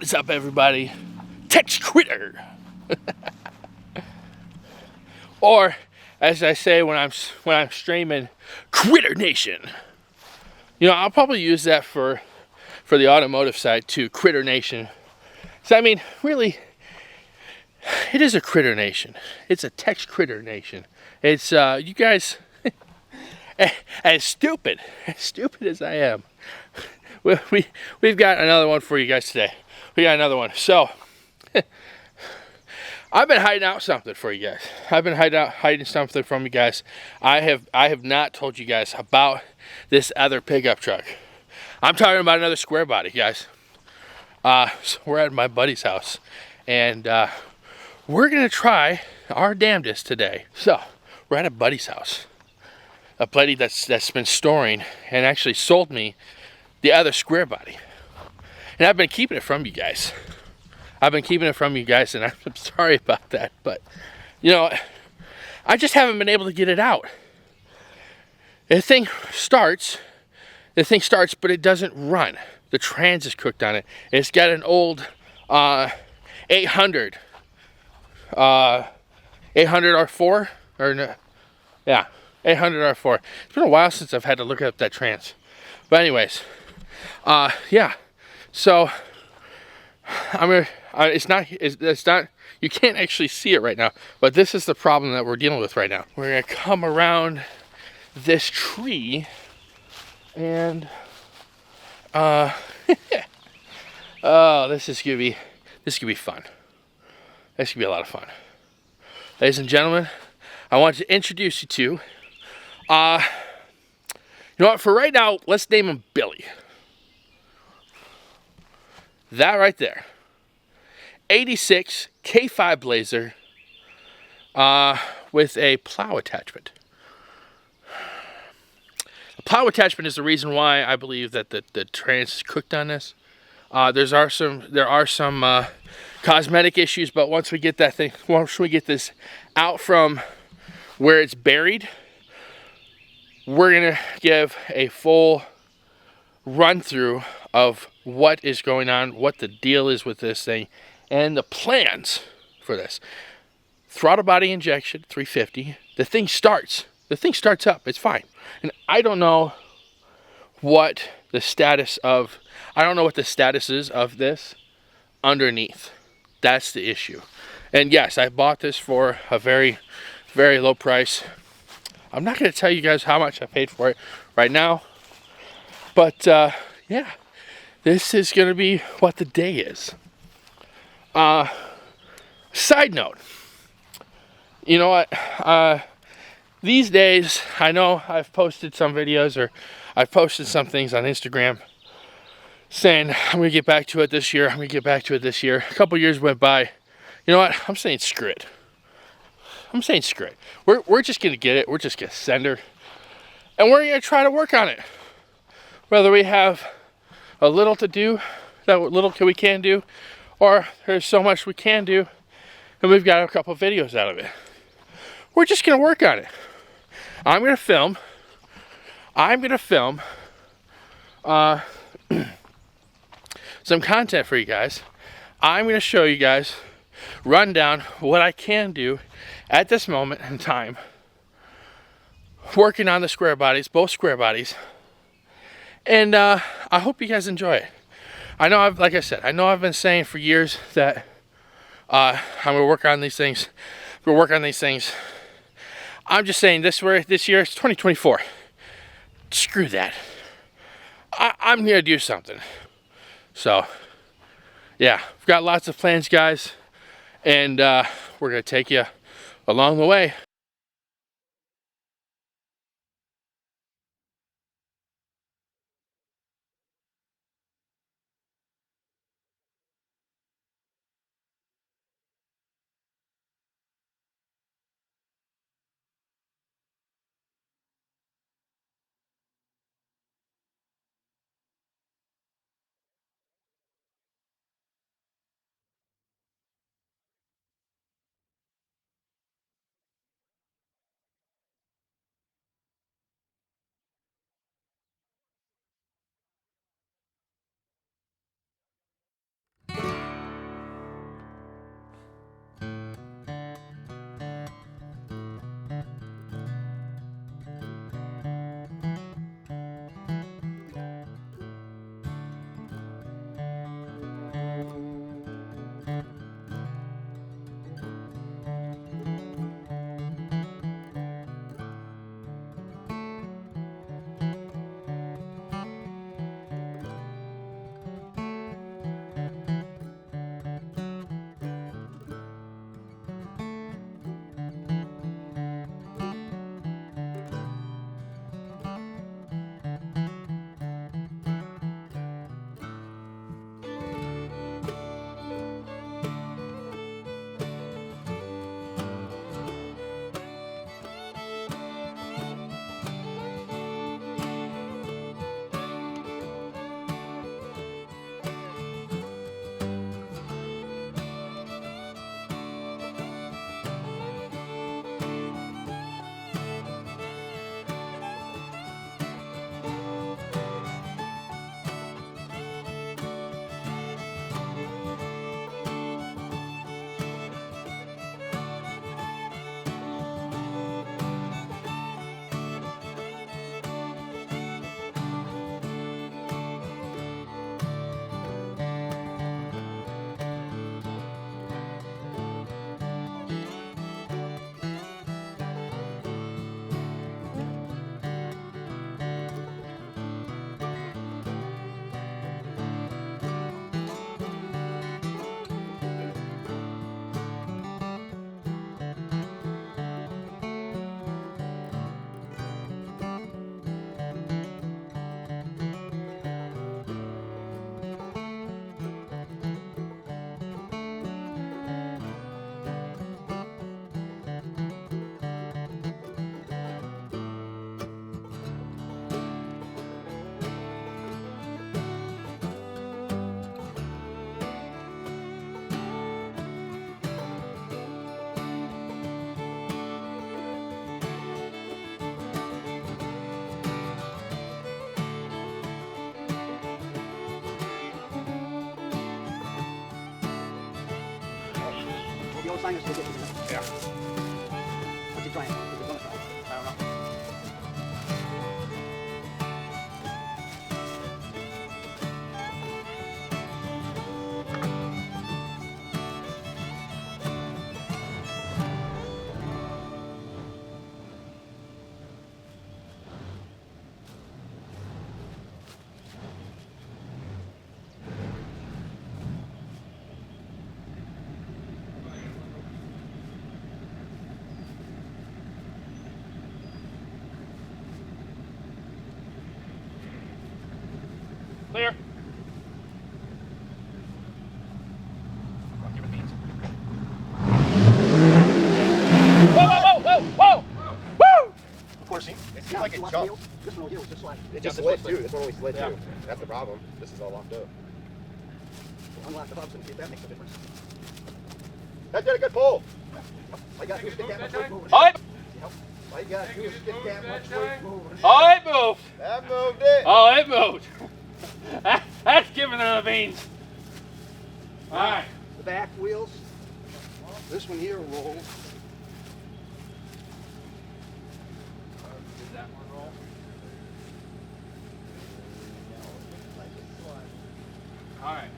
What's up, everybody? Text Critter, or as I say when I'm streaming, Critter Nation. You know, I'll probably use that for the automotive side too, Critter Nation. So I mean, really, it is a Critter Nation. It's a Text Critter Nation. It's you guys, as stupid as I am. We've got another one for you guys today. We got another one. So I've been hiding out something for you guys. I've been hiding something from you guys. I have not told you guys about this other pickup truck. I'm talking about another square body, guys. So we're at my buddy's house, and we're gonna try our damnedest today. So we're at a buddy's house, a buddy that's been storing and actually sold me the other square body, and I've been keeping it from you guys. And I'm sorry about that, but you know, I just haven't been able to get it out. The thing starts, but it doesn't run. The trans is cooked on it. It's got an old 800 R4, or no, yeah, 800 R4. It's been a while since I've had to look up that trans. But anyways, yeah. So I'm gonna. It's not. You can't actually see it right now. But this is the problem that we're dealing with right now. We're gonna come around this tree, and oh, this is gonna be fun. This could be a lot of fun. Ladies and gentlemen, I want to introduce you to. You know what? For right now, let's name him Billy. That right there. 86 K5 Blazer with a plow attachment. The plow attachment is the reason why I believe that the trans is cooked on this. There are some cosmetic issues, but once we get this out from where it's buried, we're gonna give a full run through of what is going on, what the deal is with this thing, and the plans for this. Throttle body injection, 350. The thing starts up, it's fine. And I don't know what the status is of this underneath. That's the issue. And yes, I bought this for a very, very low price. I'm not going to tell you guys how much I paid for it right now. But yeah, this is going to be what the day is. Side note, you know what? These days, I know I've posted some videos, or I've posted some things on Instagram saying I'm going to get back to it this year. A couple years went by. You know what? I'm saying screw it. We're just going to get it. We're just going to send her. And we're going to try to work on it. Whether we have a little to do, that little we can do, or there's so much we can do, and we've got a couple of videos out of it. We're just going to work on it. I'm going to film some content for you guys. I'm going to show you guys, run down what I can do at this moment in time, working on the square bodies, both square bodies. And I hope you guys enjoy it. I know I've been saying for years that I'm gonna work on these things. I'm just saying this year it's 2024. Screw that. I'm gonna do something. So yeah, we've got lots of plans, guys, and we're gonna take you along the way. The old sign is still getting it. Yeah. What's he trying? What's he gonna try? I don't know. Clear. I'll give it beans. Whoa, whoa, whoa, whoa, whoa! Woo! Of course, it seems Yeah, like it you watch jumped. wheels? This one will just slide. It just Yeah, slid this too. one This one only slid Yeah. too. That's the problem. This is all locked up. Unlock the hubs and see if that makes a difference. That did a good pull. All you gotta do is get that much weight moving. All right, All you gotta do is get that much weight moving. all right, move. That moved it. Oh, it moved. That's giving them the beans. All right. The back wheels. This one here rolls. Did that one roll? All right.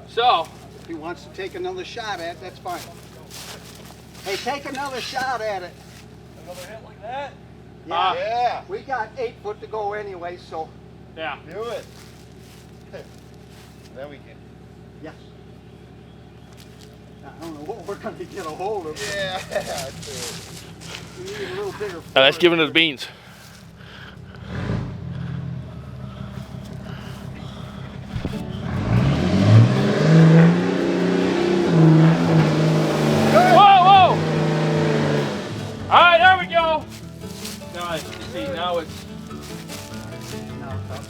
So, If he wants to take another shot at it, that's fine. Hey, take another shot at it. Another hit like that? Yeah. Yeah. We got 8 foot to go anyway, so yeah. Do it. Then we can. yes. I don't know what we're gonna get a hold of. Yeah. That's We need a little bigger. Now that's fork. giving it the beans. Whoa, whoa! All right, there we go. Now, you see, now it's Now it's up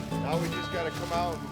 to Now we just gotta come out and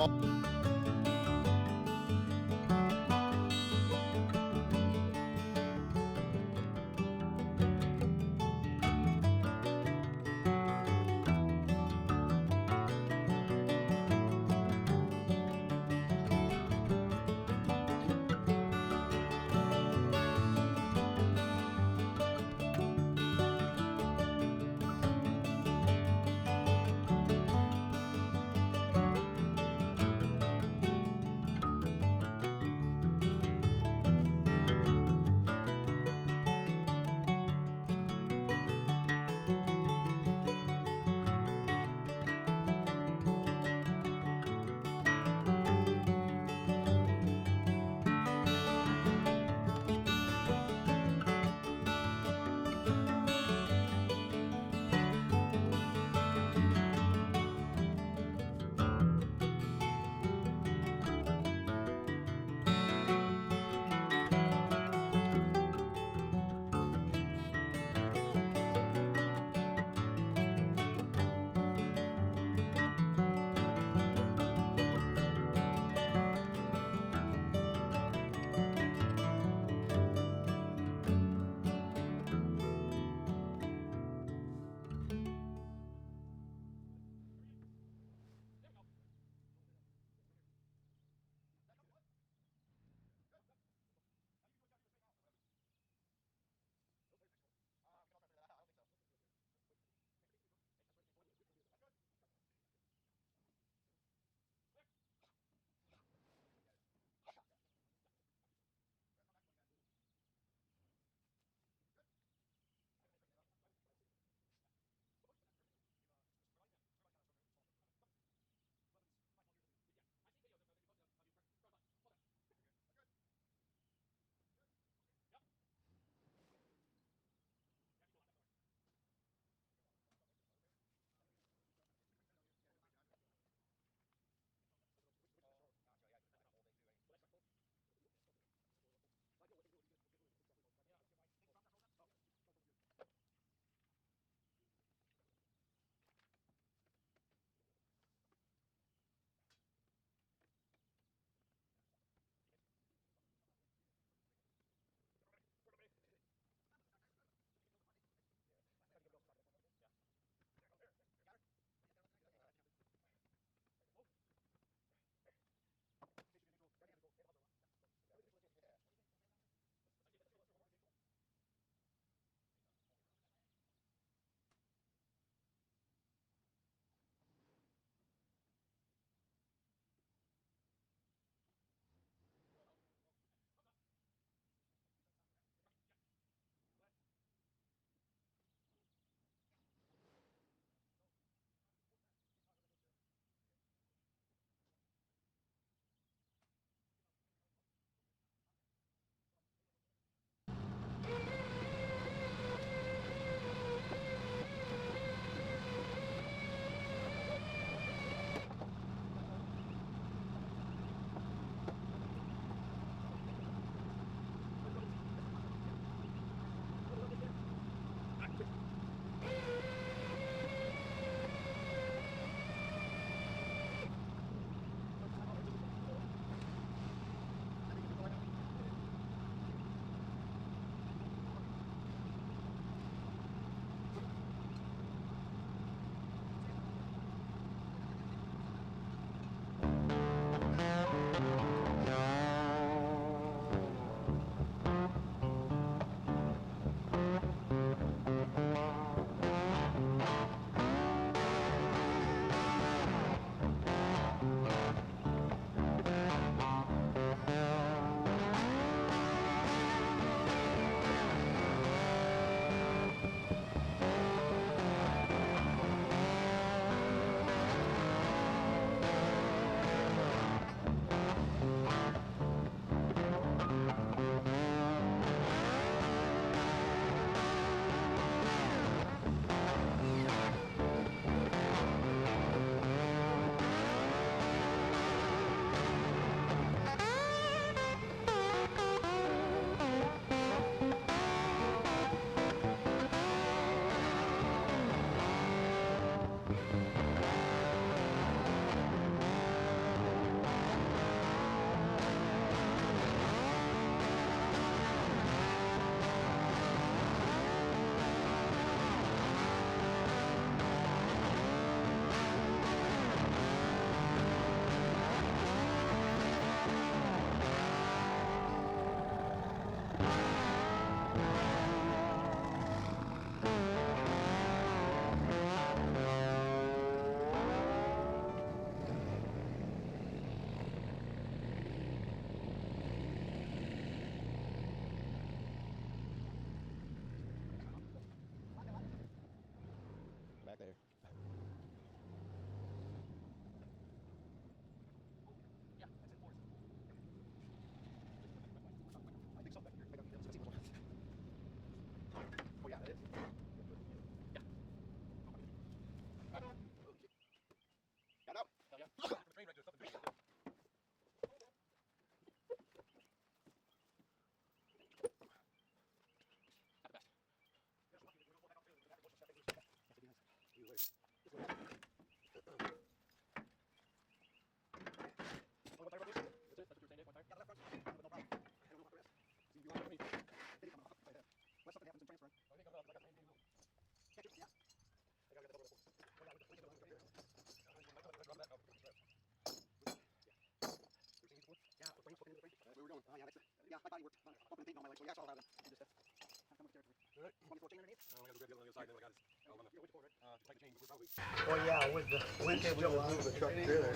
Oh yeah, with the wind still on. The truck trailer.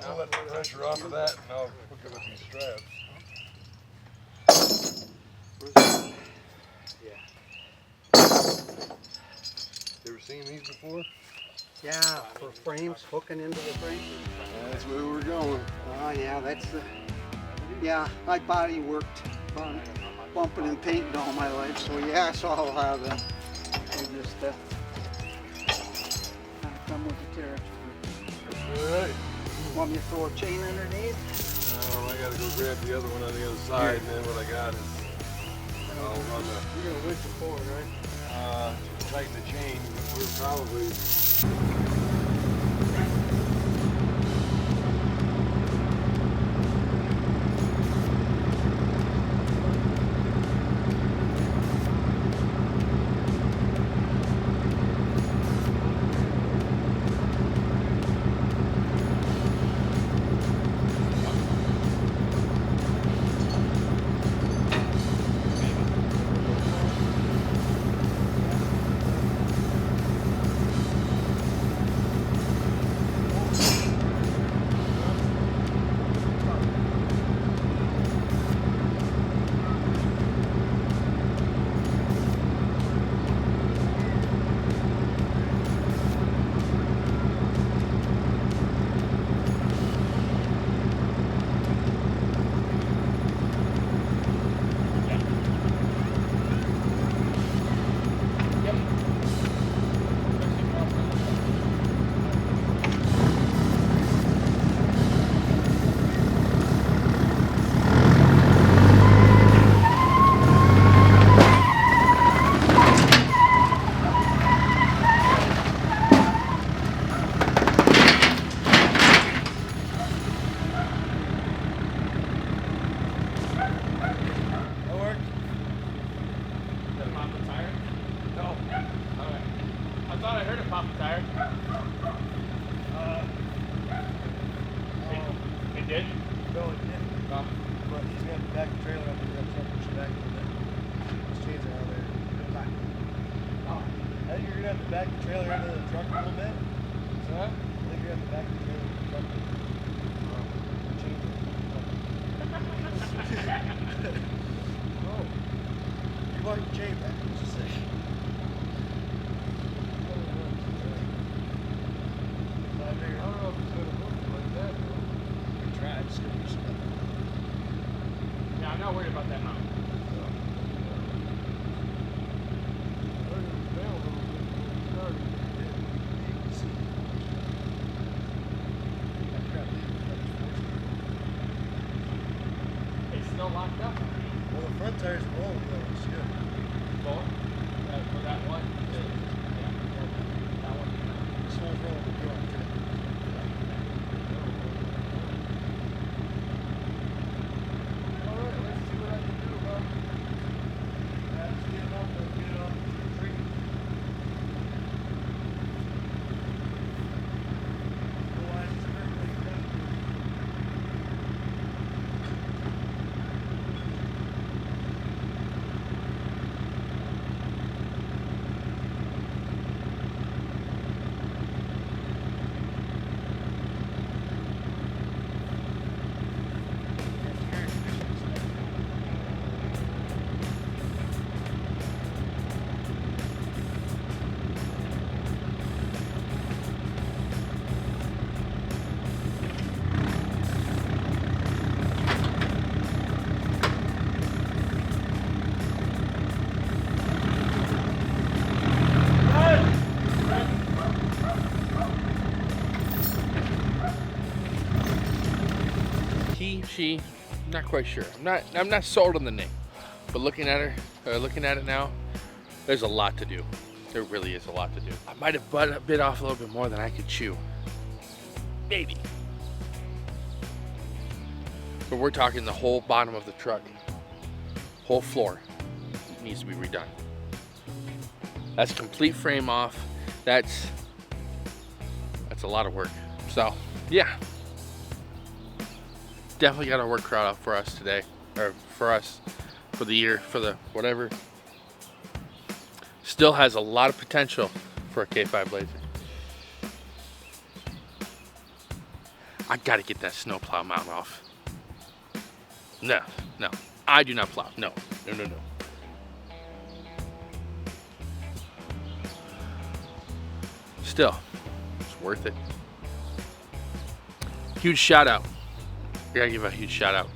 I'll let the pressure off of that and I'll hook it with these straps. You ever seen these before? Yeah, for frames, hooking into the frame. That's where we're going. Oh yeah, that's the, yeah, my body worked on bumping and painting all my life, so yeah, I saw a lot of them. They just kind of come with the territory. Alright. Want me to throw a chain underneath? I gotta go grab the other one on the other side, and then what I got is I'll run the. You're gonna lift it forward, right? To tighten the chain. We're probably. She, not quite sure. I'm not sold on the name, but looking at it now, there's a lot to do. There really is a lot to do. I might have bit off a little bit more than I could chew, maybe. But we're talking the whole bottom of the truck, whole floor needs to be redone. That's complete frame off. That's a lot of work. So yeah. definitely got our work cut out for us today, or for us, for the year, for the whatever. Still has a lot of potential for a K5 Blazer. I gotta get that snowplow mount off. No, I do not plow. No. Still, it's worth it. Huge shout out. I gotta give a huge shout out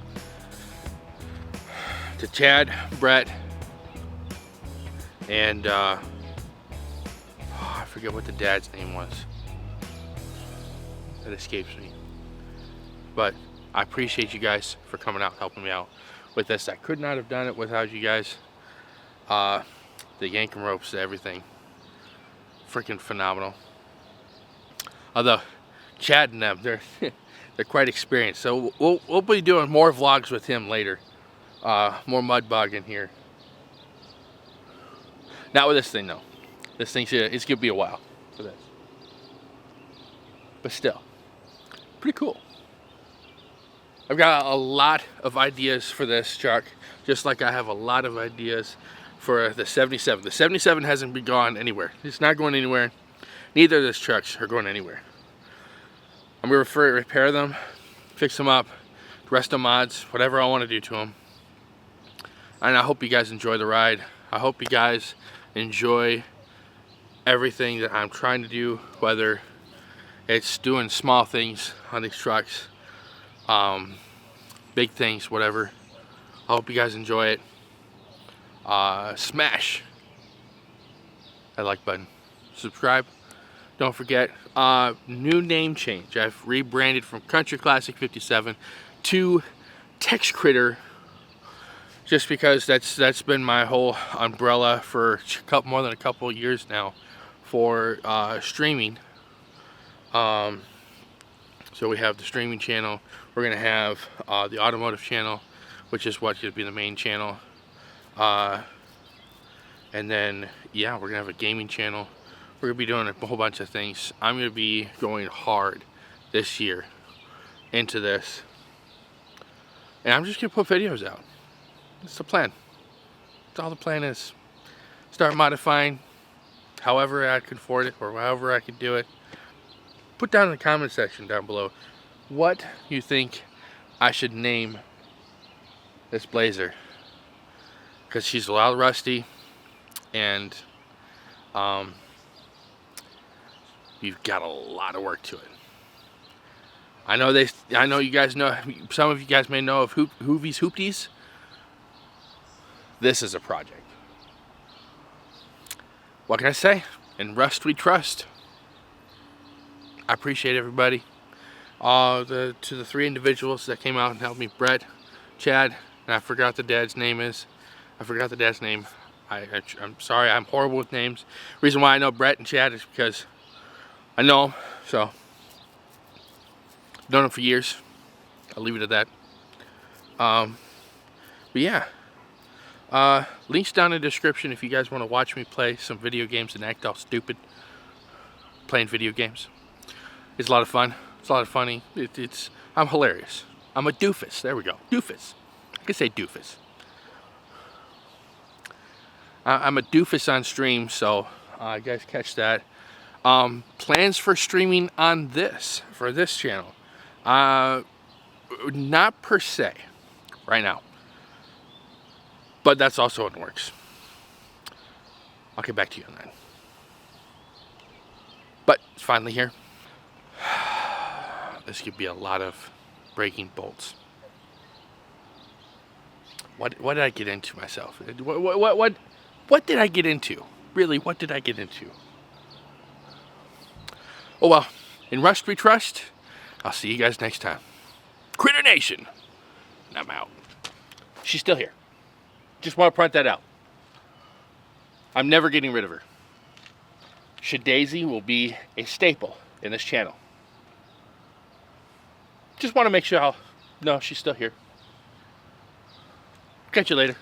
to Chad, Brett, and I forget what the dad's name was. That escapes me. But I appreciate you guys for coming out and helping me out with this. I could not have done it without you guys. The yanking ropes, everything. Freaking phenomenal. Although Chad and them, they're quite experienced. So we'll be doing more vlogs with him later. More mud bogging here. Not with this thing though. This thing's it's gonna be a while for this. But still, pretty cool. I've got a lot of ideas for this truck, just like I have a lot of ideas for the 77. The 77 hasn't been gone anywhere. It's not going anywhere. Neither of those trucks are going anywhere. I'm gonna repair them, fix them up, rest of mods, whatever I want to do to them. And I hope you guys enjoy the ride. I hope you guys enjoy everything that I'm trying to do, whether it's doing small things on these trucks, big things, whatever. I hope you guys enjoy it. Smash that like button, subscribe, don't forget. New name change. I've rebranded from Country Classic 57 to Tex Critter, just because that's been my whole umbrella for more than a couple of years now for streaming. So we have the streaming channel. We're gonna have the automotive channel, which is what should be the main channel. And then, yeah, we're gonna have a gaming channel. We're gonna be doing a whole bunch of things. I'm gonna be going hard this year into this. And I'm just gonna put videos out. That's the plan. That's all the plan is. Start modifying however I can afford it or however I can do it. Put down in the comment section down below what you think I should name this Blazer, because she's a lot rusty and you've got a lot of work to it. I know you guys know, some of you guys may know of Hoovies Hoopties. This is a project. What can I say? In Rust we trust. I appreciate everybody. To the 3 individuals that came out and helped me, Brett, Chad, and I forgot the dad's name is. I forgot the dad's name. I'm sorry, I'm horrible with names. Reason why I know Brett and Chad is because I know them, so known them for years. I'll leave it at that. But yeah, links down in the description if you guys want to watch me play some video games and act all stupid playing video games. It's a lot of fun. It's a lot of funny. I'm hilarious. I'm a doofus. There we go. Doofus. I can say doofus. I'm a doofus on stream, so you guys catch that. Plans for streaming on for this channel. Not per se, right now. But that's also in the works. I'll get back to you on that. But it's finally here. This could be a lot of breaking bolts. What did I get into myself? What did I get into? Really, what did I get into? Oh well, in Rust we trust. I'll see you guys next time. Critter Nation. And I'm out. She's still here. Just want to point that out. I'm never getting rid of her. Shadaisy will be a staple in this channel. Just want to make sure no, she's still here. Catch you later.